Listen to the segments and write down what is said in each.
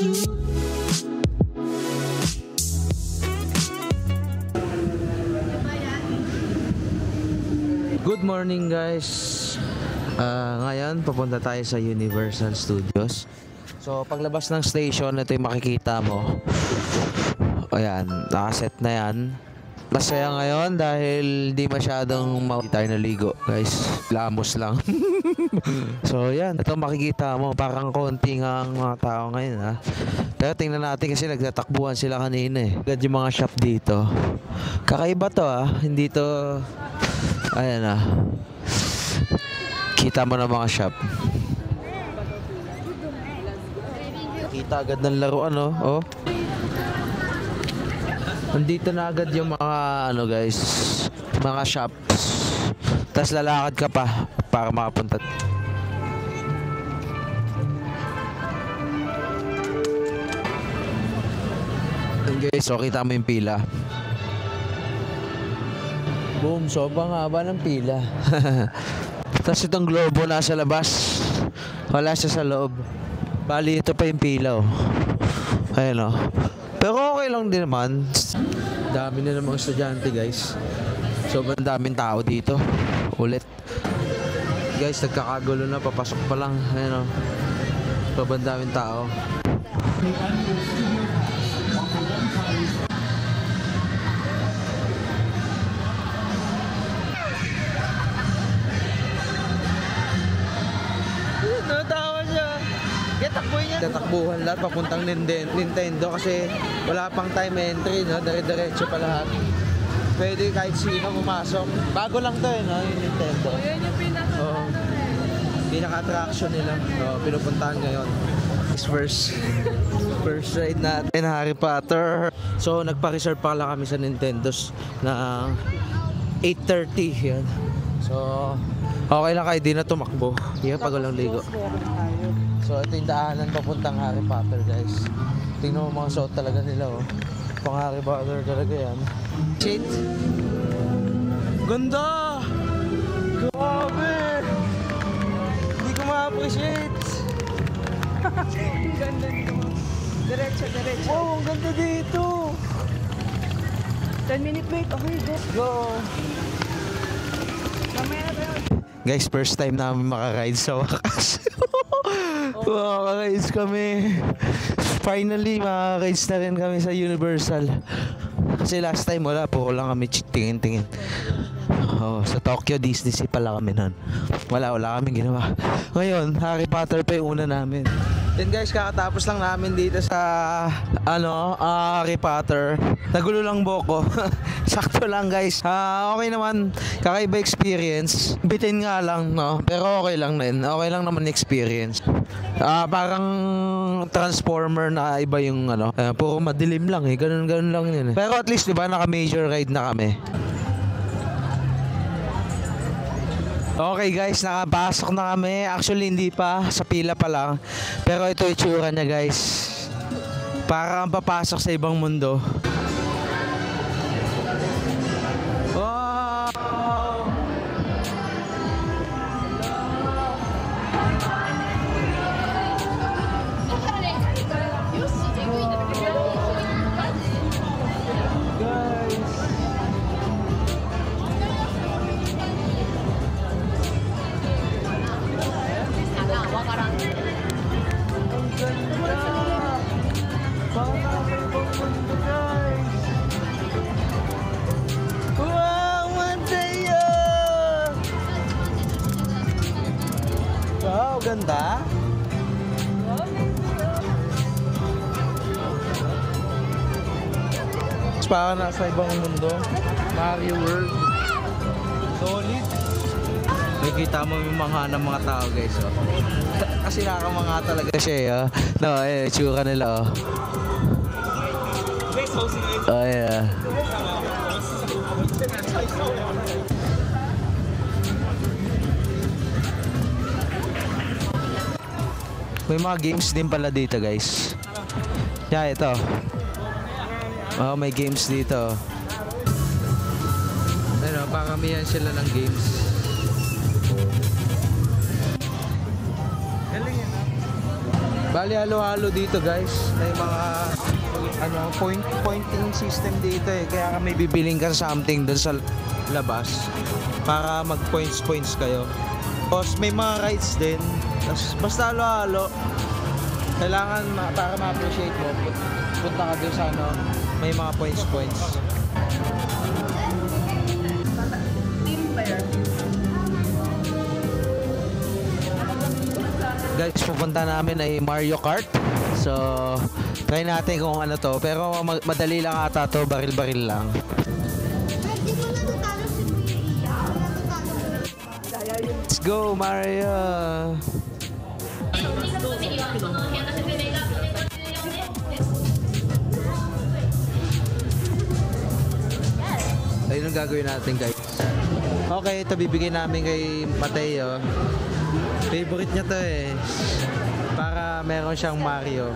Good morning guys. Ngayon papunta tayo sa Universal Studios. So paglabas ng station, ito yung makikita mo. Ayan, nakaset na yan. Masaya ngayon dahil di masyadong tayo naligo guys. Lamos lang. So yan, ito makikita mo, parang konti nga ang mga tao ngayon ha. Pero tingnan natin kasi nagtatakbuhan sila kanina eh. Agad yung mga shop dito. Kakaiba to ha, hindi to. Ayan na. Kita mo na mga shop. Kita agad ng laruan oh. Nandito na agad yung mga ano guys, mga shops. Tapos lalakad ka pa para makapunta. And guys, so kita mo yung pila. Boom, sobrang haba ng pila. Tapos itong globo nasa labas. Wala siya sa loob. Bali, ito pa yung pila oh. Ayan oh. Pero okay lang din naman. Dami na namang estudyante guys. Sobrang daming tao dito. Ulit. Guys, nagkakagulo na. Papasok pa lang. Ayan oh. Sobrang daming tao. Natawa siya. Tatakbuhan lahat papuntang Nintendo kasi wala pang time entry, no? Dire-diretso pa lahat. Pwede kahit sino pumasok. Bago lang to no? Yung Nintendo. Yan yung pinaka-attraction nila. Pinupuntahan ngayon. First ride natin, Harry Potter. So nagpa-reserve pa lang kami sa Nintendo's na 8:30 yan. So okay lang kayo, di na tumakbo. Hindi pag walang ligo. So ito yung daanan papuntang Harry Potter guys. Tingnan mo mga suot talaga nila oh. Pang Harry Potter talaga yan. Shit! Ganda! Grabe! Hindi ko ma-appreciate! Ang ganda dito. Diretso. Wow, ang ganda dito! 10 minute wait. Okay, go! Mamaya na tayo. Guys, first time namin makarides sa wakas. Makarides kami. Finally, makarides na rin kami sa Universal. Kasi last time wala, puro lang kami tingin-tingin. Sa Tokyo Disney Sea pala kami nun. Wala kaming ginawa. Ngayon, Harry Potter pa yung una namin. Then guys, kakatapos lang namin dito sa Harry Potter. Nagulo lang buhok ko. Sakto lang guys. Okay naman. Kakaiba experience. Bitin nga lang, no? Pero okay lang din. Okay lang naman experience. Parang Transformer na iba yung puro madilim lang eh. Ganun lang yun eh. Pero at least diba naka-major ride na kami. Okay guys, nakapasok na kami. Actually hindi pa, sa pila pa lang. Pero ito itsura niya guys. Parang papasok sa ibang mundo. Ganda. Parang nasa ibang mundo. Mario World. Solid. Nakikita mo yung mga ng mga tao guys oh. Kasi nakamanga talaga siya no, tsura nila oh. Oh yeah. May mga games din pala dito guys. Yeah, ito. Oh, may games dito. Ano, paramihan sila ng games. Bali halo-halo dito guys. May mga pointing system dito eh. Kaya kami bibiling ka something doon sa labas para mag-points kayo. Tapos may mga rides din. Tapos basta halo-halo. Kailangan para ma-appreciate mo, punta ka doon sa may mga points. Team player. Guys, pupunta namin ay Mario Kart. So, try natin kung ano to. Pero madali lang ata to, baril-baril lang. Hindi mo natutalo si Kuya Iya. Natutalo. Let's go, Mario! Ayun ang gagawin natin, guys. Okay, ito bibigyan namin kay Mateo. Favorite niya to eh. Para meron siyang Mario.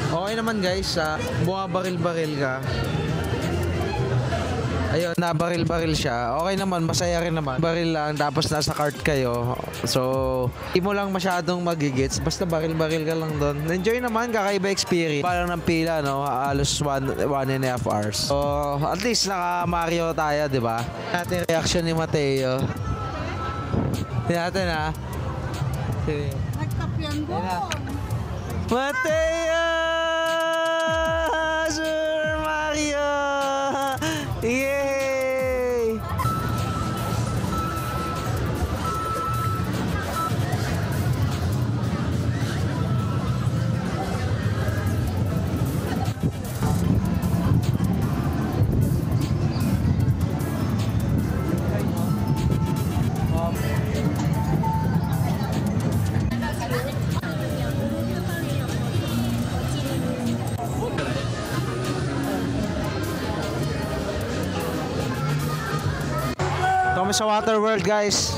Okay naman guys, bumabaril-baril ka. Ayun, nabaril-baril siya. Okay naman, masaya rin naman. Baril lang, tapos nasa cart kayo. So, hindi mo lang masyadong magigits. Basta baril-baril ka lang doon. Enjoy naman, kakaiba experience. Parang ng pila, no? Halos 1.5 hours. So, at least naka-Mario tayo, di ba? Natin reaction ni Mateo. Tingnan natin, ha? Sige. Nagkapyan mo. Mateo! Sir Mario! Yay! Kami sa Water World, guys.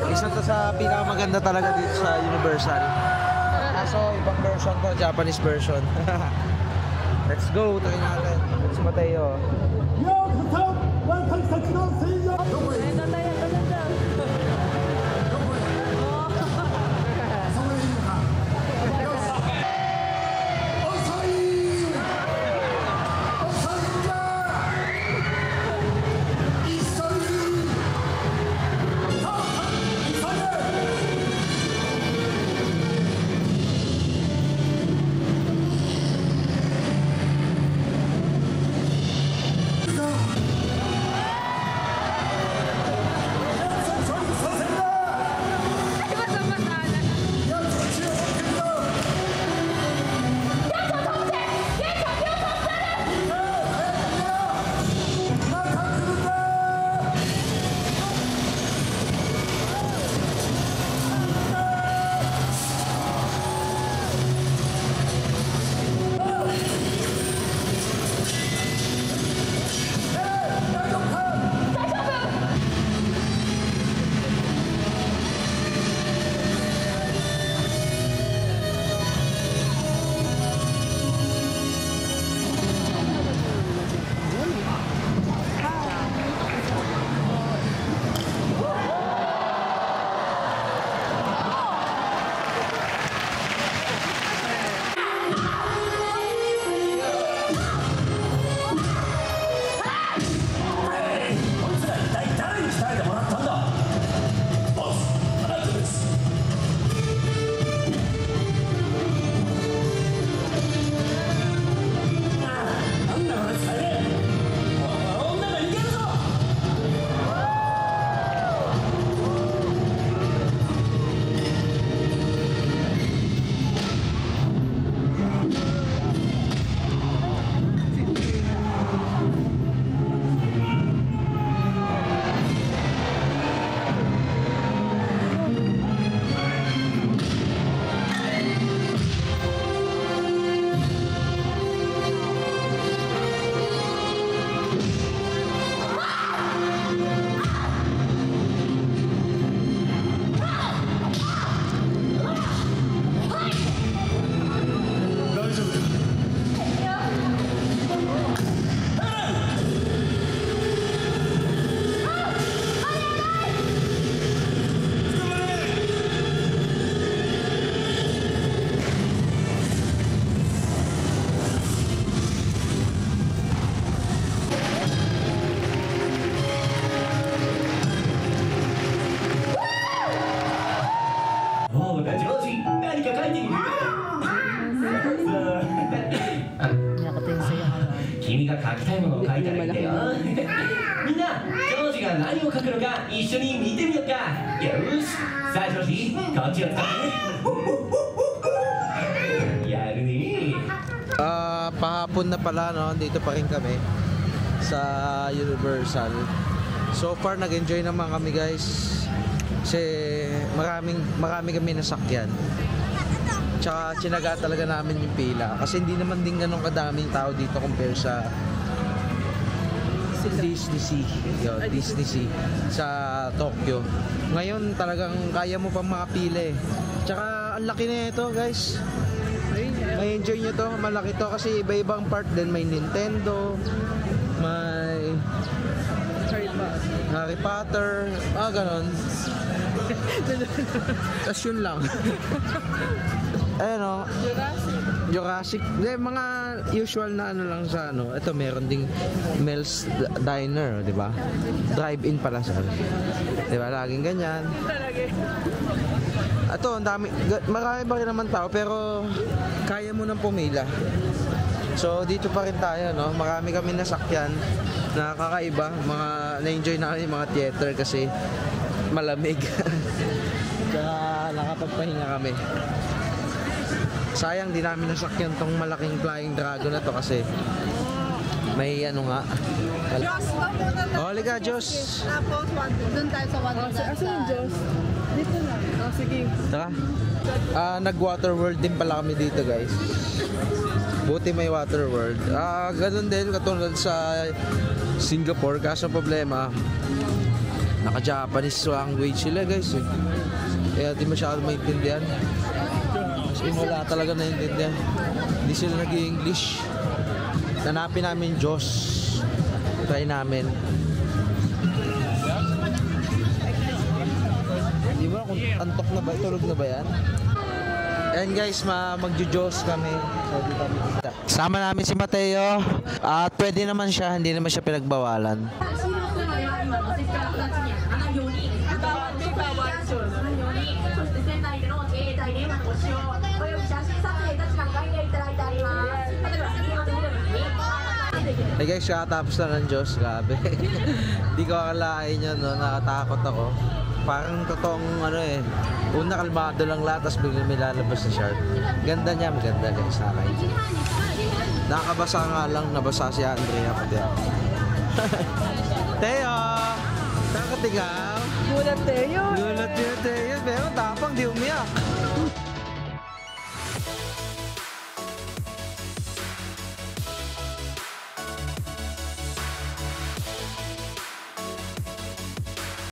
Isa to sa pinakamaganda talaga dito sa Universal. Kaso ibang version to, Japanese version. Let's go, tayo natin. Si Mateo. きたいものを描いたらいいんだよみんなジョージが何を描くのか一緒に見てみようかよしさあジョージこっちを使ってねやるねPahapon na pala, no? Dito pa rin kami sa Universal. So far, nag-enjoy naman kami, guys. Kasi marami kami nasakyan. Tsaka tsinaga talaga namin yung pila. Kasi hindi naman din ganun kadaming tao dito compare sa Disney Sea. Yo, Disney Sea sa Tokyo. Ngayon talagang kaya mo pang makapila eh. Tsaka ang laki na ito, guys. May enjoy nyo to, malaki to kasi iba-ibang part din. May Nintendo, may Harry Potter, ganon. Tas yun lang. Ayan o, Jurassic. Mga usual na ano lang sa ano. Ito meron ding Mel's Diner, di ba? Drive-in pala sa. Di ba? Laging ganyan. Ito, ang dami, marami pa rin naman tao pero kaya mo nang pumila. So dito pa rin tayo, no? Marami kami nasakyan na kakaiba, mga na-enjoy na kami mga theater kasi malamig. Kaya nakapagpahinga kami. Sayang di namin nasakyan tong malaking flying dragon na to kasi may ano nga. Diyos, Halika, Diyos. Tapos, doon tayo sa Wonderland. Asa yung Diyos? Dito lang. Sige. Tara. Nag-water world din pala kami dito, guys. Buti may water world. Ganun din katulad sa Singapore. Kaso problema, naka-Japanese language sila, guys. Kaya di masyado maintindihan. Kasi wala talaga naintindihan. Hindi sila nag-i-English. Nanapin namin Diyos. Try namin. Di ba kung antok na ba? Tulog na ba yan? Ayan guys, magjo-Diyos kami. So, di kami kita. Sama namin si Mateo. At pwede naman siya, hindi naman siya pinagbawalan. Hey guys, katapos na ng Diyos, grabe. Di ko akalain yun, no? Nakatakot ako. Parang totoong ano eh, una kalmado lang lahat, tapos biglang may lalabas na shark. Ganda niya, maganda guys, nakakain. Nakabasa nga lang, nabasa si Andrea pati ako. Teo! Saan ka tigaw? Gulat tayo. Gulat niya, Teo. Pero tapang, di umiyak.